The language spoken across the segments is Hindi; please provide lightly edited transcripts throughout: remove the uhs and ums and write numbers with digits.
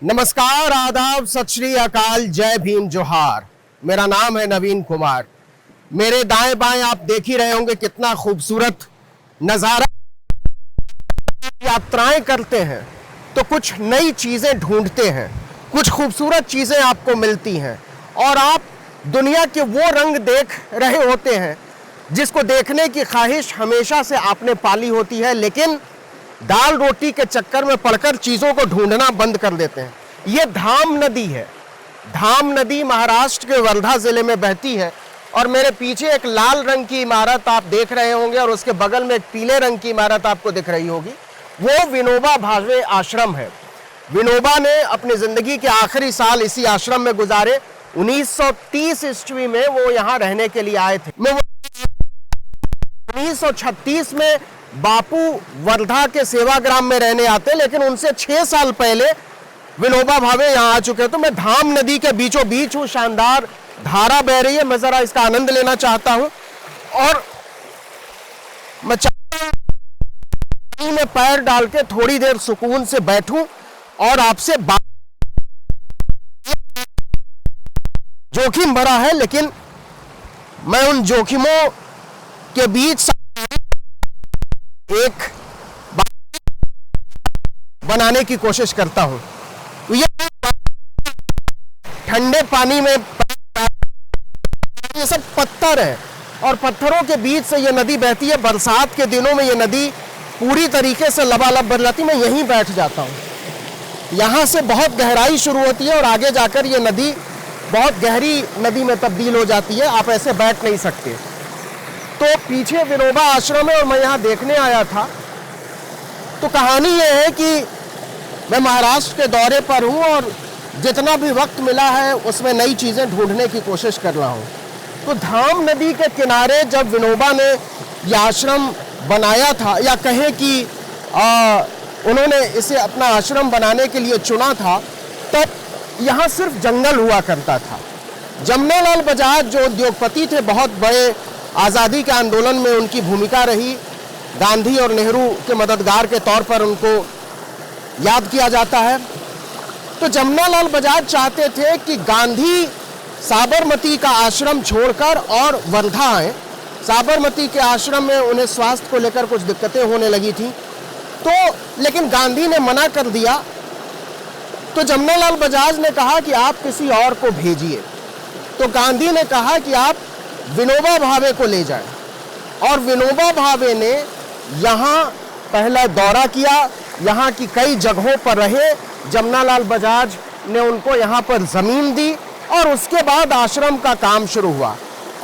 नमस्कार, आदाब, सत श्री अकाल, जय भीम, जोहार। मेरा नाम है नवीन कुमार। मेरे दाएं बाएं आप देख ही रहे होंगे कितना खूबसूरत नजारा। यात्राएं करते हैं तो कुछ नई चीजें ढूंढते हैं, कुछ खूबसूरत चीजें आपको मिलती हैं और आप दुनिया के वो रंग देख रहे होते हैं जिसको देखने की ख्वाहिश हमेशा से आपने पाली होती है, लेकिन दाल रोटी के चक्कर में पड़कर चीजों को ढूंढना बंद कर देते हैं। ये धाम नदी है। धाम नदी महाराष्ट्र के वर्धा जिले में बहती है और मेरे पीछे एक लाल रंग की इमारत आप देख रहे होंगे और उसके बगल में एक पीले रंग की इमारत आपको दिख रही होगी। वो विनोबा भावे आश्रम है। विनोबा ने अपनी जिंदगी के आखिरी साल इसी आश्रम में गुजारे। 1930 ईस्वी में वो यहाँ रहने के लिए आए थे। 1936 में बापू वर्धा के सेवाग्राम में रहने आते, लेकिन उनसे 6 साल पहले विनोबा भावे यहाँ आ चुके हैं। तो मैं धाम नदी के बीचों बीच हूँ, शानदार धारा बह रही है, मैं जरा इसका आनंद लेना चाहता हूँ और मैं पानी में पैर डाल के थोड़ी देर सुकून से बैठूं और आपसे बात। जोखिम भरा है, लेकिन मैं उन जोखिमों के बीच एक बनाने की कोशिश करता हूं। तो ये ठंडे पानी में ये सब पत्थर है और पत्थरों के बीच से ये नदी बहती है। बरसात के दिनों में ये नदी पूरी तरीके से लबालब बन जाती है। मैं यहीं बैठ जाता हूं। यहां से बहुत गहराई शुरू होती है और आगे जाकर ये नदी बहुत गहरी नदी में तब्दील हो जाती है। आप ऐसे बैठ नहीं सकते। तो पीछे विनोबा आश्रम है और मैं यहाँ देखने आया था। तो कहानी ये है कि मैं महाराष्ट्र के दौरे पर हूँ और जितना भी वक्त मिला है उसमें नई चीज़ें ढूंढने की कोशिश कर रहा हूँ। तो धाम नदी के किनारे जब विनोबा ने यह आश्रम बनाया था, या कहें कि उन्होंने इसे अपना आश्रम बनाने के लिए चुना था, तब यहाँ सिर्फ जंगल हुआ करता था। जमनालाल बजाज जो उद्योगपति थे, बहुत बड़े आज़ादी के आंदोलन में उनकी भूमिका रही। गांधी और नेहरू के मददगार के तौर पर उनको याद किया जाता है। तो जमनालाल बजाज चाहते थे कि गांधी साबरमती का आश्रम छोड़कर और वर्धा आए। साबरमती के आश्रम में उन्हें स्वास्थ्य को लेकर कुछ दिक्कतें होने लगी थी, तो लेकिन गांधी ने मना कर दिया। तो जमनालाल बजाज ने कहा कि आप किसी और को भेजिए। तो गांधी ने कहा कि आप विनोबा भावे को ले जाएं, और विनोबा भावे ने यहाँ पहला दौरा किया, यहाँ की कई जगहों पर रहे। जमनालाल बजाज ने उनको यहाँ पर ज़मीन दी और उसके बाद आश्रम का काम शुरू हुआ।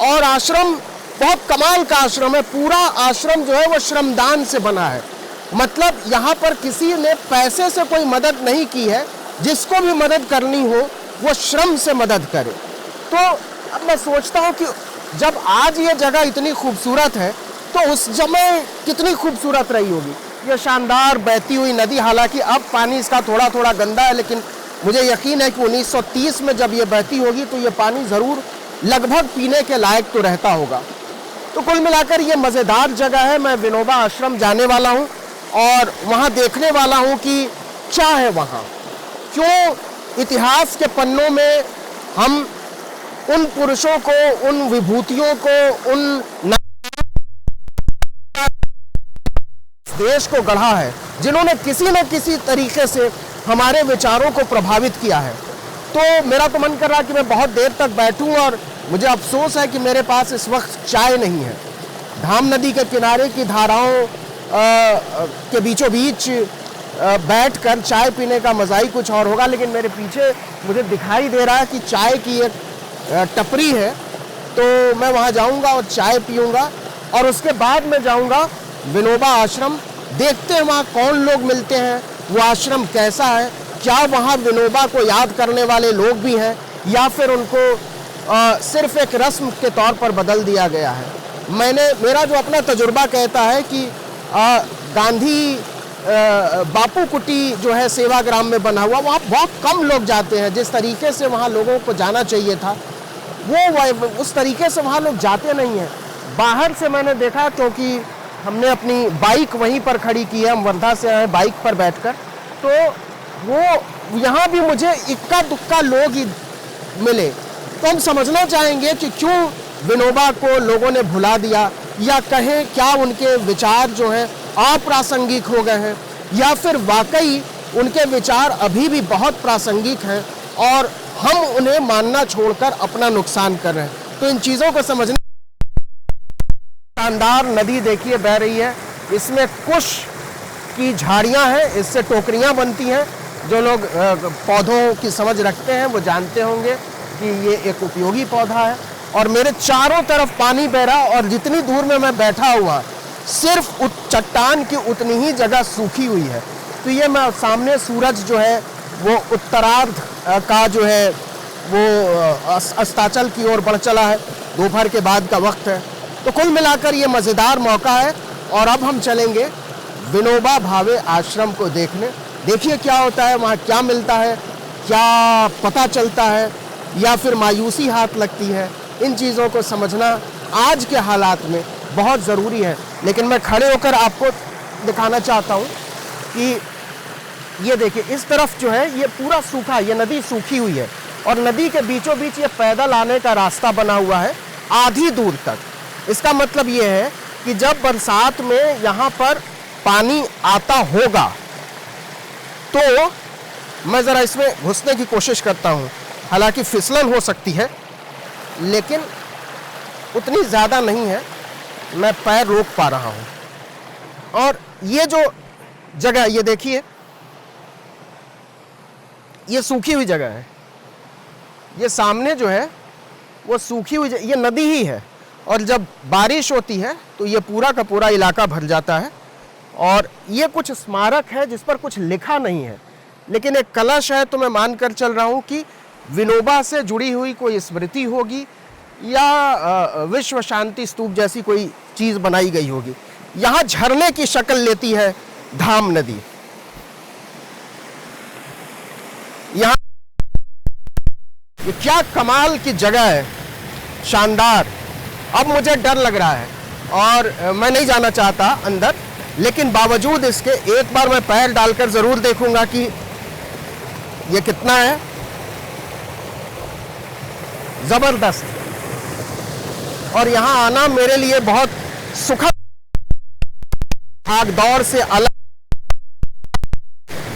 और आश्रम बहुत कमाल का आश्रम है। पूरा आश्रम जो है वो श्रमदान से बना है। मतलब यहाँ पर किसी ने पैसे से कोई मदद नहीं की है। जिसको भी मदद करनी हो वो श्रम से मदद करे। तो अब मैं सोचता हूँ कि जब आज ये जगह इतनी खूबसूरत है तो उस समय कितनी खूबसूरत रही होगी। ये शानदार बहती हुई नदी, हालांकि अब पानी इसका थोड़ा थोड़ा गंदा है, लेकिन मुझे यकीन है कि 1930 में जब ये बहती होगी तो ये पानी ज़रूर लगभग पीने के लायक तो रहता होगा। तो कुल मिलाकर ये मज़ेदार जगह है। मैं विनोबा आश्रम जाने वाला हूँ और वहाँ देखने वाला हूँ कि क्या है वहाँ, क्यों इतिहास के पन्नों में हम उन पुरुषों को, उन विभूतियों को, उन देश को गढ़ा है जिन्होंने किसी न किसी तरीके से हमारे विचारों को प्रभावित किया है। तो मेरा तो मन कर रहा है कि मैं बहुत देर तक बैठूं, और मुझे अफसोस है कि मेरे पास इस वक्त चाय नहीं है। धाम नदी के किनारे की धाराओं के बीचों बीच बैठकर चाय पीने का मज़ा ही कुछ और होगा। लेकिन मेरे पीछे मुझे दिखाई दे रहा है कि चाय की एक टपरी है, तो मैं वहाँ जाऊँगा और चाय पीऊँगा और उसके बाद मैं जाऊँगा विनोबा आश्रम। देखते हैं वहाँ कौन लोग मिलते हैं, वो आश्रम कैसा है, क्या वहाँ विनोबा को याद करने वाले लोग भी हैं या फिर उनको सिर्फ एक रस्म के तौर पर बदल दिया गया है। मेरा जो अपना तजुर्बा कहता है कि गांधी बापू कुटी जो है सेवाग्राम में बना हुआ, वहाँ बहुत कम लोग जाते हैं। जिस तरीके से वहाँ लोगों को जाना चाहिए था वो उस तरीके से वहाँ लोग जाते नहीं हैं। बाहर से मैंने देखा, क्योंकि हमने अपनी बाइक वहीं पर खड़ी की है, हम वर्धा से आए बाइक पर बैठकर, तो वो यहाँ भी मुझे इक्का दुक्का लोग ही मिले। तो हम समझना चाहेंगे कि क्यों विनोबा को लोगों ने भुला दिया, या कहें क्या उनके विचार जो हैं अप्रासंगिक हो गए हैं, या फिर वाकई उनके विचार अभी भी बहुत प्रासंगिक हैं और हम उन्हें मानना छोड़कर अपना नुकसान कर रहे हैं। तो इन चीज़ों को समझने, शानदार नदी देखिए बह रही है, इसमें कुश की झाड़ियां हैं, इससे टोकरियां बनती हैं। जो लोग पौधों की समझ रखते हैं वो जानते होंगे कि ये एक उपयोगी पौधा है। और मेरे चारों तरफ पानी बह रहा, और जितनी दूर में मैं बैठा हुआ सिर्फ चट्टान की उतनी ही जगह सूखी हुई है। तो ये मैं सामने सूरज जो है वो उत्तरार्ध का जो है वो अस्ताचल की ओर बढ़ चला है, दोपहर के बाद का वक्त है। तो कुल मिलाकर ये मज़ेदार मौका है। और अब हम चलेंगे विनोबा भावे आश्रम को देखने। देखिए क्या होता है वहाँ, क्या मिलता है, क्या पता चलता है, या फिर मायूसी हाथ लगती है। इन चीज़ों को समझना आज के हालात में बहुत ज़रूरी है। लेकिन मैं खड़े होकर आपको दिखाना चाहता हूँ कि ये देखिए इस तरफ जो है ये पूरा सूखा, ये नदी सूखी हुई है, और नदी के बीचों बीच ये पैदल आने का रास्ता बना हुआ है आधी दूर तक। इसका मतलब ये है कि जब बरसात में यहाँ पर पानी आता होगा तो मैं ज़रा इसमें घुसने की कोशिश करता हूँ। हालांकि फिसलन हो सकती है लेकिन उतनी ज़्यादा नहीं है, मैं पैर रोक पा रहा हूँ। और ये जो जगह, ये देखिए ये सूखी हुई जगह है, ये सामने जो है वो सूखी हुई, ये नदी ही है। और जब बारिश होती है तो ये पूरा का पूरा इलाका भर जाता है। और ये कुछ स्मारक है जिस पर कुछ लिखा नहीं है, लेकिन एक कलश है। तो मैं मानकर चल रहा हूँ कि विनोबा से जुड़ी हुई कोई स्मृति होगी, या विश्व शांति स्तूप जैसी कोई चीज़ बनाई गई होगी। यहाँ झरने की शक्ल लेती है धाम नदी। यहाँ ये क्या कमाल की जगह है, शानदार। अब मुझे डर लग रहा है और मैं नहीं जाना चाहता अंदर, लेकिन बावजूद इसके एक बार मैं पैर डालकर ज़रूर देखूंगा कि ये कितना है। ज़बरदस्त। और यहाँ आना मेरे लिए बहुत सुखद, भाग दौड़ से अलग,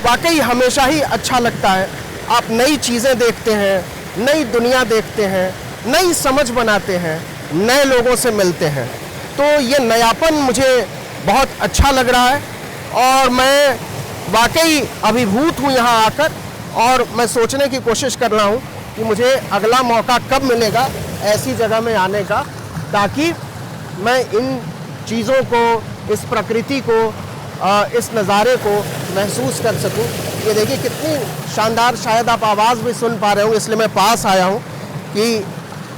वाकई हमेशा ही अच्छा लगता है। आप नई चीज़ें देखते हैं, नई दुनिया देखते हैं, नई समझ बनाते हैं, नए लोगों से मिलते हैं। तो ये नयापन मुझे बहुत अच्छा लग रहा है और मैं वाकई अभिभूत हूँ यहाँ आकर। और मैं सोचने की कोशिश कर रहा हूँ कि मुझे अगला मौका कब मिलेगा ऐसी जगह में आने का, ताकि मैं इन चीज़ों को, इस प्रकृति को, इस नज़ारे को महसूस कर सकूं। ये देखिए कितनी शानदार, शायद आप आवाज़ भी सुन पा रहे हो, इसलिए मैं पास आया हूँ कि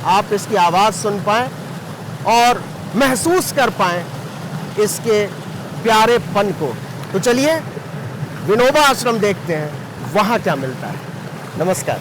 आप इसकी आवाज़ सुन पाएँ और महसूस कर पाएँ इसके प्यारेपन को। तो चलिए विनोबा आश्रम देखते हैं, वहाँ क्या मिलता है। नमस्कार।